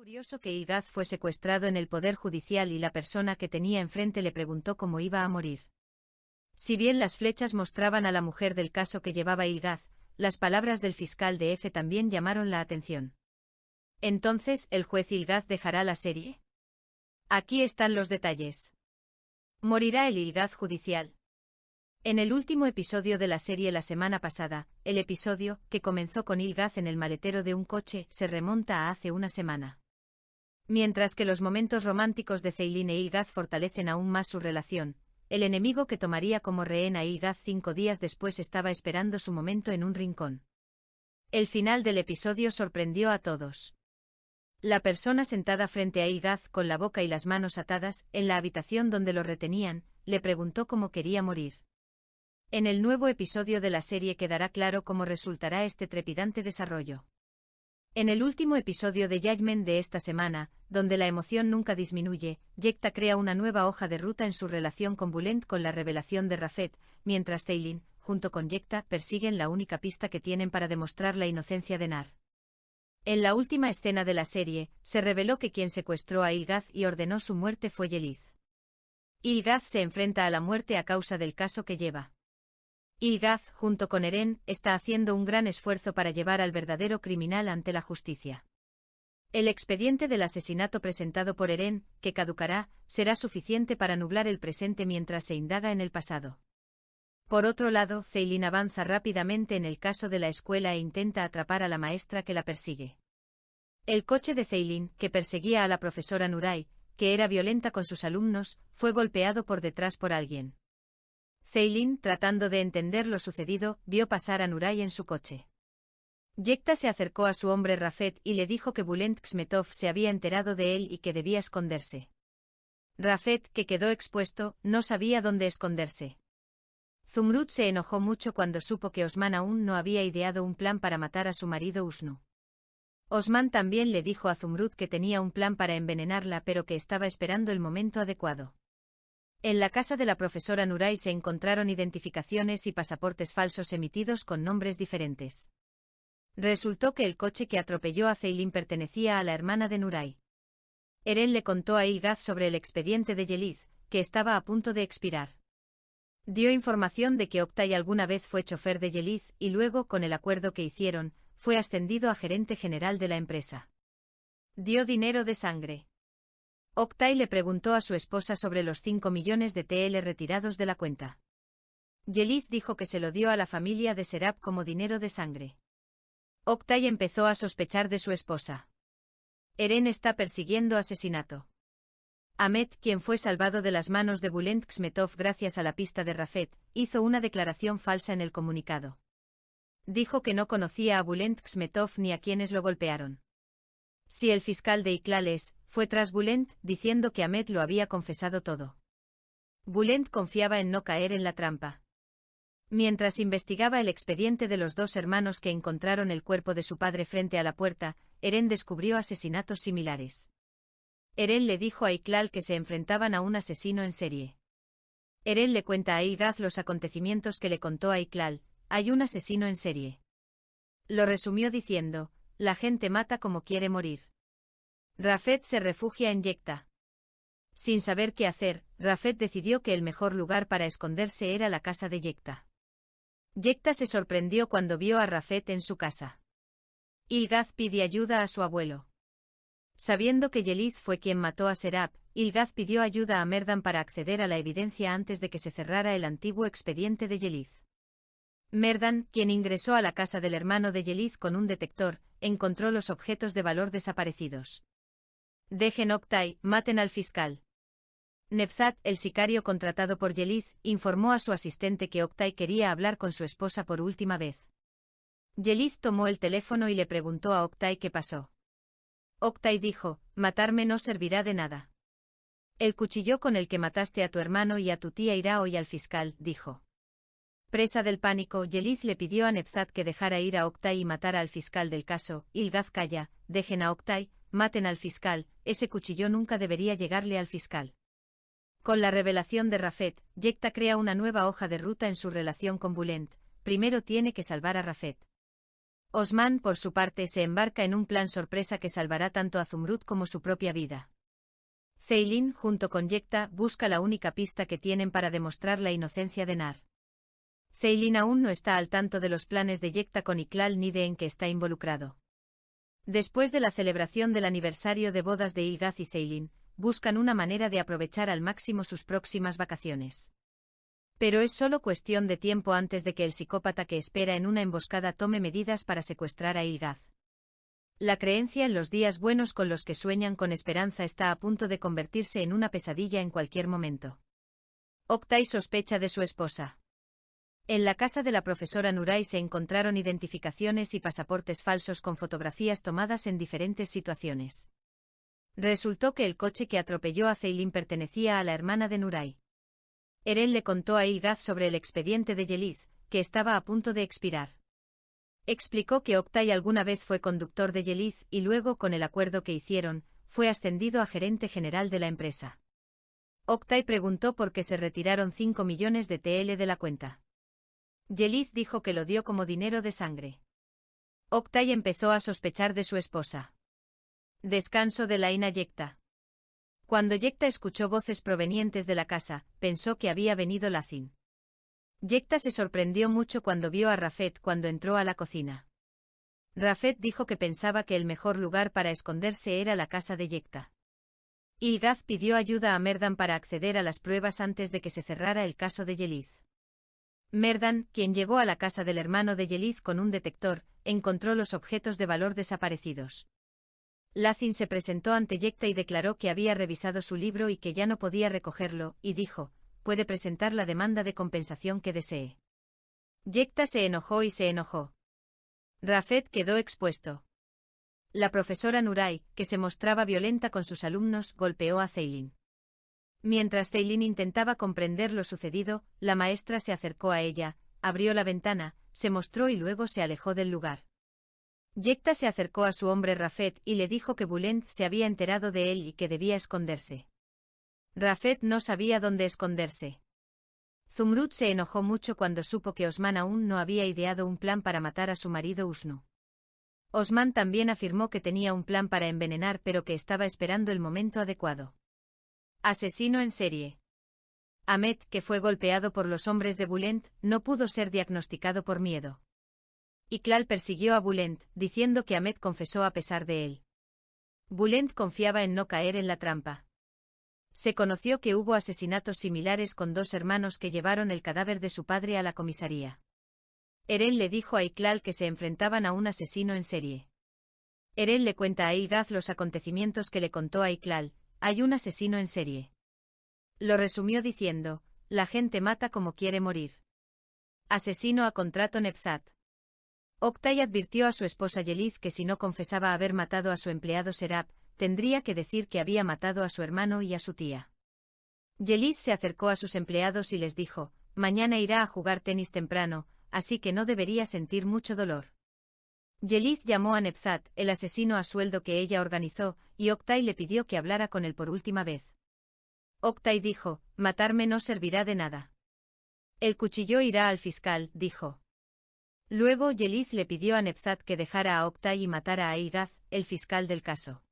curioso que Ilgaz fue secuestrado en el Poder Judicial y la persona que tenía enfrente le preguntó cómo iba a morir. Si bien las flechas mostraban a la mujer del caso que llevaba Ilgaz, las palabras del fiscal de F también llamaron la atención. ¿Entonces el juez Ilgaz dejará la serie? Aquí están los detalles. Morirá el Ilgaz judicial. En el último episodio de la serie la semana pasada, el episodio, que comenzó con Ilgaz en el maletero de un coche, se remonta a hace una semana. Mientras que los momentos románticos de Ceylin e Ilgaz fortalecen aún más su relación, el enemigo que tomaría como rehén a Ilgaz 5 días después estaba esperando su momento en un rincón. El final del episodio sorprendió a todos. La persona sentada frente a Ilgaz con la boca y las manos atadas, en la habitación donde lo retenían, le preguntó cómo quería morir. En el nuevo episodio de la serie quedará claro cómo resultará este trepidante desarrollo. En el último episodio de Judgment de esta semana, donde la emoción nunca disminuye, Yekta crea una nueva hoja de ruta en su relación con Bulent con la revelación de Rafet, mientras Ceylin, junto con Yekta, persiguen la única pista que tienen para demostrar la inocencia de Nar. En la última escena de la serie, se reveló que quien secuestró a Ilgaz y ordenó su muerte fue Yeliz. Ilgaz se enfrenta a la muerte a causa del caso que lleva. Ilgaz, junto con Eren, está haciendo un gran esfuerzo para llevar al verdadero criminal ante la justicia. El expediente del asesinato presentado por Eren, que caducará, será suficiente para nublar el presente mientras se indaga en el pasado. Por otro lado, Ceylin avanza rápidamente en el caso de la escuela e intenta atrapar a la maestra que la persigue. El coche de Ceylin, que perseguía a la profesora Nurai, que era violenta con sus alumnos, fue golpeado por detrás por alguien. Ceylin, tratando de entender lo sucedido, vio pasar a Nurai en su coche. Yekta se acercó a su hombre Rafet y le dijo que Bulent Ksmetov se había enterado de él y que debía esconderse. Rafet, que quedó expuesto, no sabía dónde esconderse. Zumrud se enojó mucho cuando supo que Osman aún no había ideado un plan para matar a su marido Usnu. Osman también le dijo a Zumrud que tenía un plan para envenenarla pero que estaba esperando el momento adecuado. En la casa de la profesora Nurai se encontraron identificaciones y pasaportes falsos emitidos con nombres diferentes. Resultó que el coche que atropelló a Ceylin pertenecía a la hermana de Nurai. Eren le contó a Ilgaz sobre el expediente de Yeliz, que estaba a punto de expirar. Dio información de que Oktay alguna vez fue chofer de Yeliz y luego, con el acuerdo que hicieron, fue ascendido a gerente general de la empresa. Dio dinero de sangre. Oktay le preguntó a su esposa sobre los 5 millones de TL retirados de la cuenta. Yeliz dijo que se lo dio a la familia de Serap como dinero de sangre. Oktay empezó a sospechar de su esposa. Eren está persiguiendo asesinato. Ahmed, quien fue salvado de las manos de Bulent Ksmetov gracias a la pista de Rafet, hizo una declaración falsa en el comunicado. Dijo que no conocía a Bulent Ksmetov ni a quienes lo golpearon. Si el fiscal de Iklales fue tras Bulent, diciendo que Ahmed lo había confesado todo. Bulent confiaba en no caer en la trampa. Mientras investigaba el expediente de los dos hermanos que encontraron el cuerpo de su padre frente a la puerta, Eren descubrió asesinatos similares. Eren le dijo a Iklal que se enfrentaban a un asesino en serie. Eren le cuenta a Ilgaz los acontecimientos que le contó a Iklal: hay un asesino en serie. Lo resumió diciendo: la gente mata como quiere morir. Rafet se refugia en Yekta. Sin saber qué hacer, Rafet decidió que el mejor lugar para esconderse era la casa de Yekta. Yekta se sorprendió cuando vio a Rafet en su casa. Ilgaz pide ayuda a su abuelo. Sabiendo que Yeliz fue quien mató a Serap, Ilgaz pidió ayuda a Merdan para acceder a la evidencia antes de que se cerrara el antiguo expediente de Yeliz. Merdan, quien ingresó a la casa del hermano de Yeliz con un detector, encontró los objetos de valor desaparecidos. Dejen Oktay, maten al fiscal. Nebzat, el sicario contratado por Yeliz, informó a su asistente que Oktay quería hablar con su esposa por última vez. Yeliz tomó el teléfono y le preguntó a Oktay qué pasó. Oktay dijo: matarme no servirá de nada. El cuchillo con el que mataste a tu hermano y a tu tía irá hoy al fiscal, dijo. Presa del pánico, Yeliz le pidió a Nebzat que dejara ir a Oktay y matara al fiscal del caso. Ilgaz calla: dejen a Oktay, maten al fiscal, ese cuchillo nunca debería llegarle al fiscal. Con la revelación de Rafet, Yekta crea una nueva hoja de ruta en su relación con Bulent. Primero tiene que salvar a Rafet. Osman, por su parte, se embarca en un plan sorpresa que salvará tanto a Zumrud como su propia vida. Ceylin, junto con Yekta, busca la única pista que tienen para demostrar la inocencia de Nar. Ceylin aún no está al tanto de los planes de Yekta con Iklal ni de en que está involucrado. Después de la celebración del aniversario de bodas de Ilgaz y Ceylin, buscan una manera de aprovechar al máximo sus próximas vacaciones. Pero es solo cuestión de tiempo antes de que el psicópata que espera en una emboscada tome medidas para secuestrar a Ilgaz. La creencia en los días buenos con los que sueñan con esperanza está a punto de convertirse en una pesadilla en cualquier momento. Oktay sospecha de su esposa. En la casa de la profesora Nuray se encontraron identificaciones y pasaportes falsos con fotografías tomadas en diferentes situaciones. Resultó que el coche que atropelló a Ceylin pertenecía a la hermana de Nuray. Eren le contó a Ilgaz sobre el expediente de Yeliz, que estaba a punto de expirar. Explicó que Oktay alguna vez fue conductor de Yeliz y luego, con el acuerdo que hicieron, fue ascendido a gerente general de la empresa. Oktay preguntó por qué se retiraron 5 millones de TL de la cuenta. Yeliz dijo que lo dio como dinero de sangre. Oktay empezó a sospechar de su esposa. Descanso de Laina Yekta. Cuando Yekta escuchó voces provenientes de la casa, pensó que había venido Lazin. Yekta se sorprendió mucho cuando vio a Rafet cuando entró a la cocina. Rafet dijo que pensaba que el mejor lugar para esconderse era la casa de Yekta. Ilgaz pidió ayuda a Merdan para acceder a las pruebas antes de que se cerrara el caso de Yeliz. Merdan, quien llegó a la casa del hermano de Yeliz con un detector, encontró los objetos de valor desaparecidos. Lazin se presentó ante Yekta y declaró que había revisado su libro y que ya no podía recogerlo, y dijo, puede presentar la demanda de compensación que desee. Yekta se enojó y se enojó. Rafet quedó expuesto. La profesora Nuray, que se mostraba violenta con sus alumnos, golpeó a Ceylin. Mientras Ceylin intentaba comprender lo sucedido, la maestra se acercó a ella, abrió la ventana, se mostró y luego se alejó del lugar. Yekta se acercó a su hombre Rafet y le dijo que Bulent se había enterado de él y que debía esconderse. Rafet no sabía dónde esconderse. Zumrud se enojó mucho cuando supo que Osman aún no había ideado un plan para matar a su marido Usnu. Osman también afirmó que tenía un plan para envenenar pero que estaba esperando el momento adecuado. Asesino en serie. Ahmed, que fue golpeado por los hombres de Bulent, no pudo ser diagnosticado por miedo. Iklal persiguió a Bulent, diciendo que Ahmed confesó a pesar de él. Bulent confiaba en no caer en la trampa. Se conoció que hubo asesinatos similares con 2 hermanos que llevaron el cadáver de su padre a la comisaría. Eren le dijo a Iklal que se enfrentaban a un asesino en serie. Eren le cuenta a Ilgaz los acontecimientos que le contó a Iklal, hay un asesino en serie. Lo resumió diciendo, la gente mata como quiere morir. Asesino a contrato Nebzat. Oktay advirtió a su esposa Yeliz que si no confesaba haber matado a su empleado Serap, tendría que decir que había matado a su hermano y a su tía. Yeliz se acercó a sus empleados y les dijo, mañana irá a jugar tenis temprano, así que no debería sentir mucho dolor. Yeliz llamó a Nebzat, el asesino a sueldo que ella organizó, y Oktay le pidió que hablara con él por última vez. Oktay dijo, matarme no servirá de nada. El cuchillo irá al fiscal, dijo. Luego Yeliz le pidió a Nebzat que dejara a Oktay y matara a Ilgaz, el fiscal del caso.